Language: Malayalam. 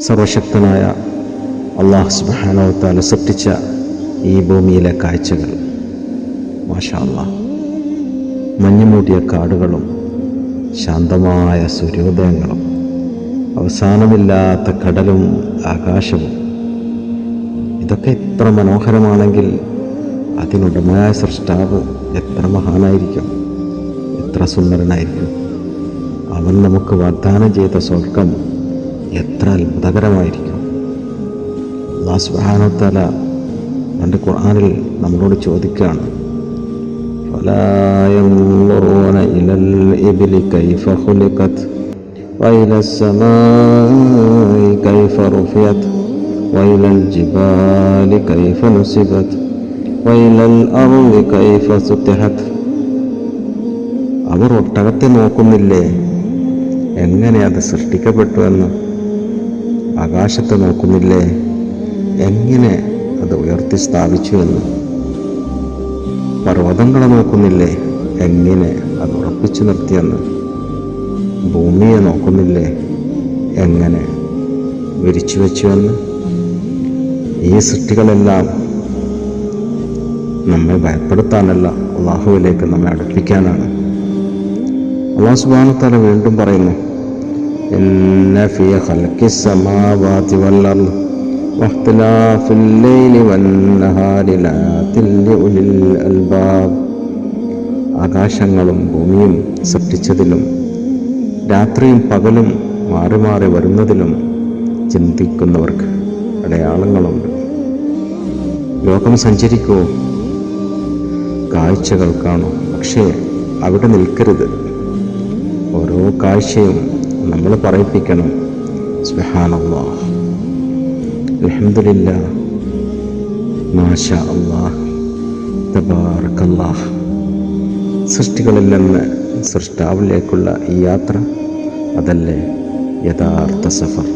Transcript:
സർവശക്തനായ അല്ലാഹു സുബ്ഹാനഹു വ തആല സൃഷ്ടിച്ച ഈ ഭൂമിയിലെ കാഴ്ചകൾ, മാഷാ അല്ലാഹ്, മഞ്ഞുമൂടിയ കാടുകളും ശാന്തമായ സൂര്യോദയങ്ങളും അവസാനമില്ലാത്ത കടലും ആകാശവും, ഇതൊക്കെ എത്ര മനോഹരമാണെങ്കിൽ അതിനുടമയായ സൃഷ്ടാവ് എത്ര മഹാനായിരിക്കും, എത്ര സുന്ദരനായിരിക്കും. അവൻ നമുക്ക് വാഗ്ദാനം ചെയ്ത സ്വർഗം എത്ര അത്ഭുതകരമായിരിക്കും. അല്ലാഹു സുബ്ഹാനഹു വ തആല തൻ്റെ ഖുർആനിൽ നമ്മളോട് ചോദിക്കുകയാണ്, ഫലാ യൻളുറൂന ഇലൽ ഇബ്ലി കൈഫ ഖുലിഖത് വഇല സ്സമാഇ കൈഫ റുഫിയത് വഇലൽ ജിബാലി കൈഫ നുസിബത് വഇലൽ അർളി കൈഫ സുത്തിഹത്. അവർ ഒട്ടകത്തെ നോക്കുന്നില്ലേ, എങ്ങനെ അത് സൃഷ്ടിക്കപ്പെട്ടുവെന്ന്? ആകാശത്തെ നോക്കുന്നില്ലേ, എങ്ങനെ അത് ഉയർത്തി സ്ഥാപിച്ചുവെന്ന്? പർവ്വതങ്ങളെ നോക്കുന്നില്ലേ, എങ്ങനെ അത് ഉറപ്പിച്ചു നിർത്തിയെന്ന്? ഭൂമിയെ നോക്കുന്നില്ലേ, എങ്ങനെ വിരിച്ചു വെച്ചുവെന്ന്? ഈ സൃഷ്ടികളെല്ലാം നമ്മെ ഭയപ്പെടുത്താനല്ല, അല്ലാഹുവിലേക്ക് നമ്മെ അടുപ്പിക്കാനാണ്. അല്ലാഹു സുബ്ഹാനഹു വ തആല വീണ്ടും പറയുന്നു, ഇന്ന ഫീ ഖൽഖിസ് സമാവാതി വൽ അർളി വഖ്തിലാഫിൽ ലൈലി വന്നഹാരി ലആയാതിൻ ലിഉലിൽ അൽബാബ്. ആകാശങ്ങളും ഭൂമിയും സൃഷ്ടിച്ചതിലും രാത്രിയും പകലും മാറി മാറി വരുന്നതിലും ചിന്തിക്കുന്നവർക്ക് അടയാളങ്ങളുണ്ട്. ലോകം സഞ്ചരിക്കൂ, കാഴ്ചകൾ കാണൂ, പക്ഷേ അവിടെ നിൽക്കരുത്. ഓരോ കാഴ്ചയും നമ്മൾ പറയിപ്പിക്കണം, സുബ്ഹാനല്ലാഹ്, അൽഹംദുലില്ലാഹ്, മാഷാ അല്ലാഹ്, തബാറകല്ലാഹ്. സൃഷ്ടികളിൽ നിന്ന് സൃഷ്ടാവിലേക്കുള്ള ഈ യാത്ര, അതല്ലേ യഥാർത്ഥ സഫർ.